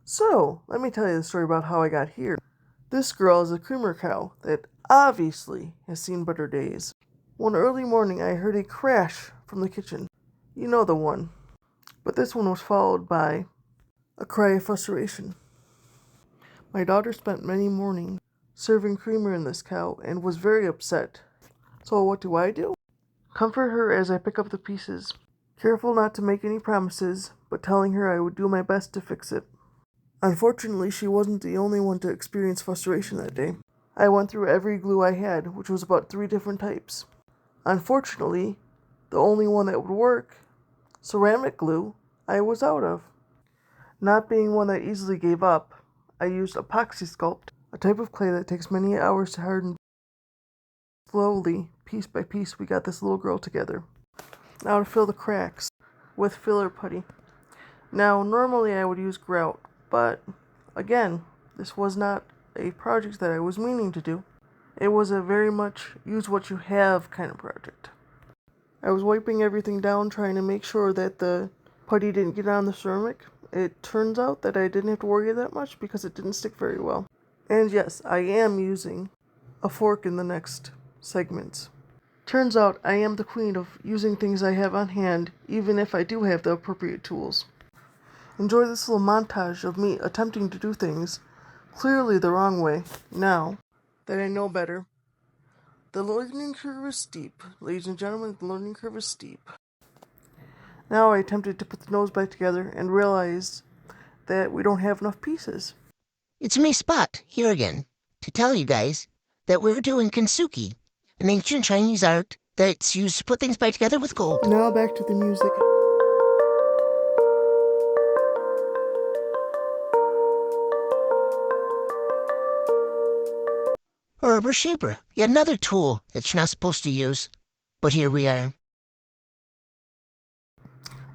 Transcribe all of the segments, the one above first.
So, let me tell you the story about how I got here. This girl is a creamer cow that obviously has seen better days. One early morning, I heard a crash from the kitchen. You know the one. But this one was followed by a cry of frustration. My daughter spent many mornings serving creamer in this cow and was very upset. So what do? Comfort her as I pick up the pieces, careful not to make any promises, but telling her I would do my best to fix it. Unfortunately, she wasn't the only one to experience frustration that day. I went through every glue I had, which was about 3 different types. Unfortunately, the only one that would work, ceramic glue, I was out of. Not being one that easily gave up, I used epoxy sculpt, a type of clay that takes many hours to harden. Slowly, piece by piece, we got this little girl together. Now to fill the cracks with filler putty. Now, normally I would use grout, but again, this was not a project that I was meaning to do. It was a very much use what you have kind of project. I was wiping everything down, trying to make sure that the putty didn't get on the ceramic. It turns out that I didn't have to worry that much because it didn't stick very well. And yes, I am using a fork in the next segments. Turns out I am the queen of using things I have on hand, even if I do have the appropriate tools. Enjoy this little montage of me attempting to do things clearly the wrong way, now that I know better. The learning curve is steep. Ladies and gentlemen, the learning curve is steep. Now I attempted to put the nose back together and realized that we don't have enough pieces. It's me, Spot, here again, to tell you guys that we're doing kintsugi, an ancient Chinese art that's used to put things back together with gold. Now back to the music. Or a shaper, yet another tool that you're not supposed to use. But here we are.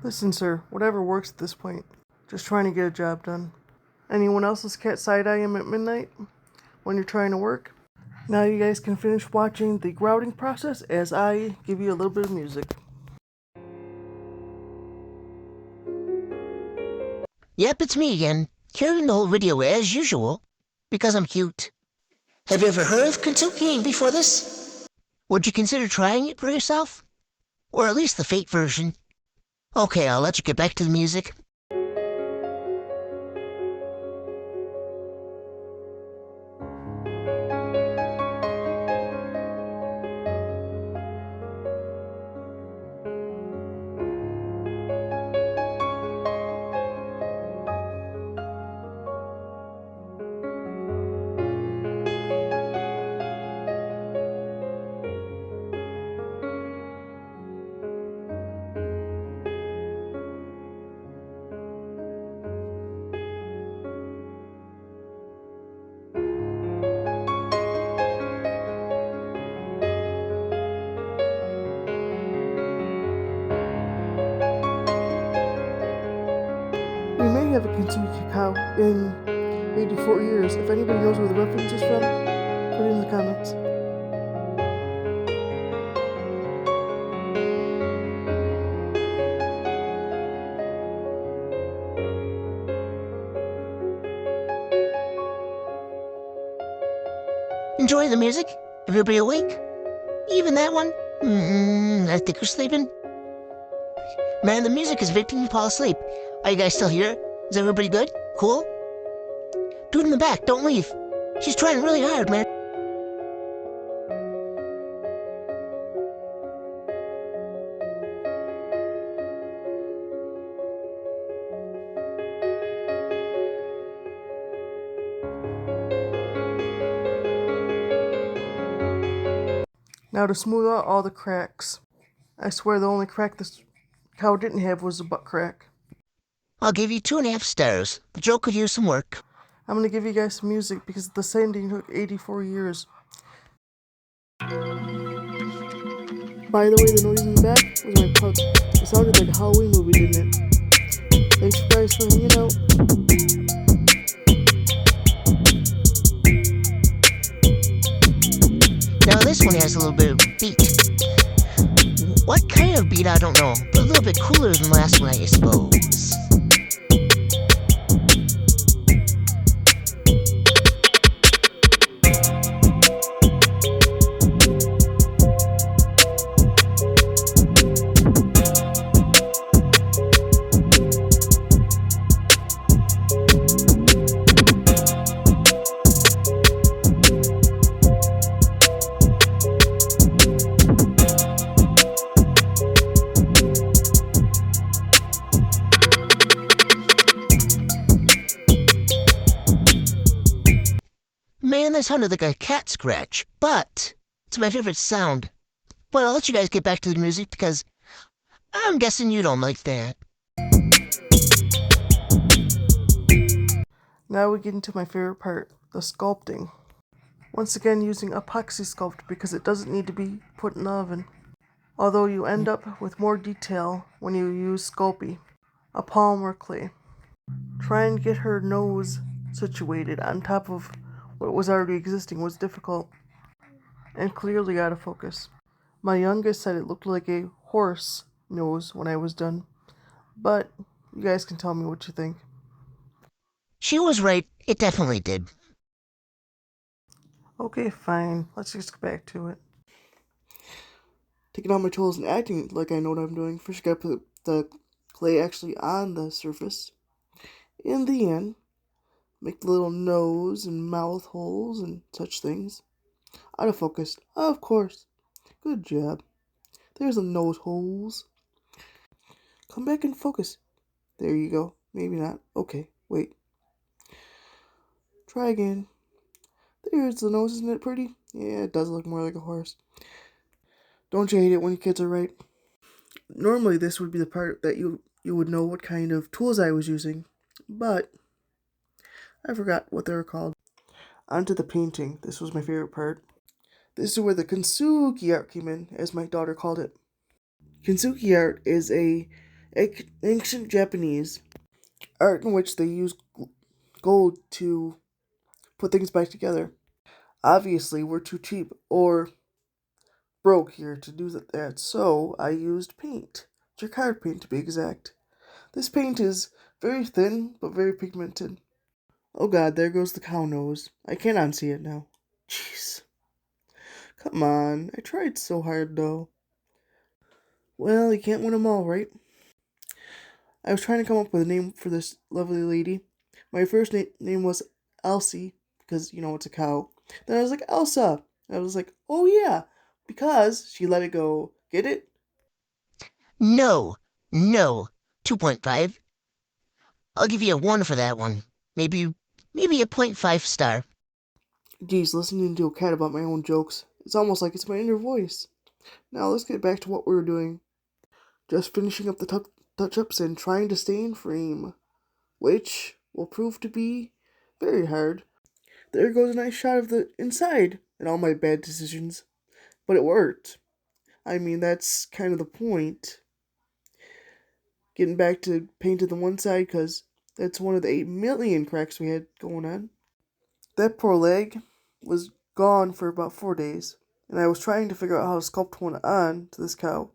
Listen, sir, whatever works at this point. Just trying to get a job done. Anyone else's cat side-eye him at midnight when you're trying to work? Now you guys can finish watching the grouting process as I give you a little bit of music. Yep, it's me again, carrying the whole video as usual, because I'm cute. Have you ever heard of kintsugi before this? Would you consider trying it for yourself? Or at least the fake version? Okay, I'll let you get back to the music. We may have a kintsugi cow in 84 years. If anybody knows where the reference is from, put it in the comments. Enjoy the music? Everybody awake? Even that one? I think we're sleeping. Man, the music is making me fall asleep. Are you guys still here? Is everybody good? Cool? Dude in the back, don't leave. She's trying really hard, man. Now to smooth out all the cracks. I swear the only crack this cow didn't have was a butt crack. I'll give you 2.5 stars. The joke could use some work. I'm gonna give you guys some music because the sanding took 84 years. By the way, the noise in the back was my pup. It sounded like a Halloween movie, didn't it? Thanks guys for hanging out. Now this one has a little bit of beat. What kind of beat, I don't know, but a little bit cooler than the last one, I suppose. and that sounded like a cat scratch, but it's my favorite sound. But I'll let you guys get back to the music because I'm guessing you don't like that. Now we get into my favorite part, the sculpting. Once again using epoxy sculpt because it doesn't need to be put in the oven. Although you end up with more detail when you use Sculpey, a polymer clay. Trying to get her nose situated on top of what was already existing was difficult and clearly out of focus. My youngest said it looked like a horse nose when I was done, but you guys can tell me what you think. She was right, it definitely did. Okay, fine. Let's just get back to it. Taking out my tools and acting like I know what I'm doing. First, I gotta put the clay actually on the surface. In the end, make the little nose and mouth holes and such things. Out of focus, of course. Good job. There's the nose holes. Come back and focus. There you go. Maybe not. Okay, wait. Try again. There's the nose, isn't it pretty? Yeah, it does look more like a horse. Don't you hate it when your kids are right? Normally this would be the part that you would know what kind of tools I was using, but I forgot what they were called. Onto the painting. This was my favorite part. This is where the kintsugi art came in, as my daughter called it. Kintsugi art is a ancient Japanese art in which they use gold to put things back together. Obviously, we're too cheap or broke here to do that, so I used paint. Jacquard paint to be exact. This paint is very thin, but very pigmented. Oh god, there goes the cow nose. I can't unsee it now. Jeez. Come on, I tried so hard though. Well, you can't win them all, right? I was trying to come up with a name for this lovely lady. My first name was Elsie, because, it's a cow. Then I was like, Elsa. I was like, oh yeah, because she let it go. Get it? No, no. 2.5. I'll give you a 1 for that one. Maybe a .5 star. Geez, listening to a cat about my own jokes. It's almost like it's my inner voice. Now let's get back to what we were doing. Just finishing up the touch-ups and trying to stay in frame, which will prove to be very hard. There goes a nice shot of the inside and all my bad decisions. But it worked. I mean, that's kind of the point. Getting back to painting the one side, because that's one of the 8 million cracks we had going on. That poor leg was gone for about 4 days, and I was trying to figure out how to sculpt one on to this cow,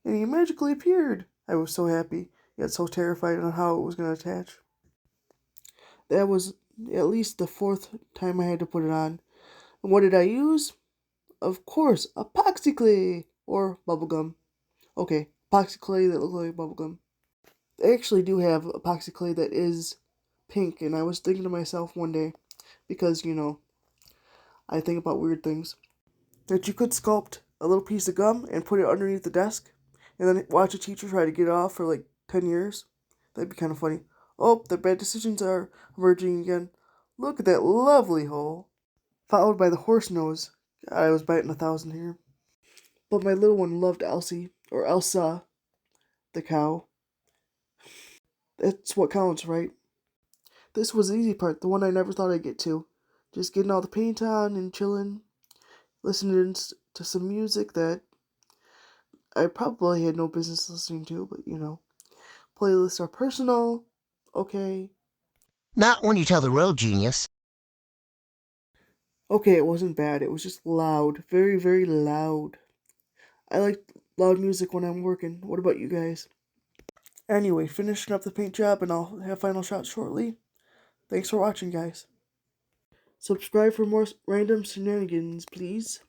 and he magically appeared. I was so happy, yet so terrified on how it was going to attach. That was at least the 4th time I had to put it on. And what did I use? Of course, epoxy clay or bubblegum. Okay, epoxy clay that looks like bubblegum. They actually do have epoxy clay that is pink, and I was thinking to myself one day, because, I think about weird things, that you could sculpt a little piece of gum and put it underneath the desk, and then watch a teacher try to get it off for like 10 years. That'd be kind of funny. Oh, the bad decisions are emerging again. Look at that lovely hole. Followed by the horse nose. God, I was biting 1,000 here. But my little one loved Elsie, or Elsa, the cow. That's what counts, right? This was the easy part, the one I never thought I'd get to. Just getting all the paint on and chilling, listening to some music that I probably had no business listening to, but playlists are personal, okay. Not when you tell the real genius. Okay, it wasn't bad, it was just loud, very, very loud. I like loud music when I'm working. What about you guys? Anyway, finishing up the paint job and I'll have final shots shortly. Thanks for watching, guys. Subscribe for more random shenanigans, please.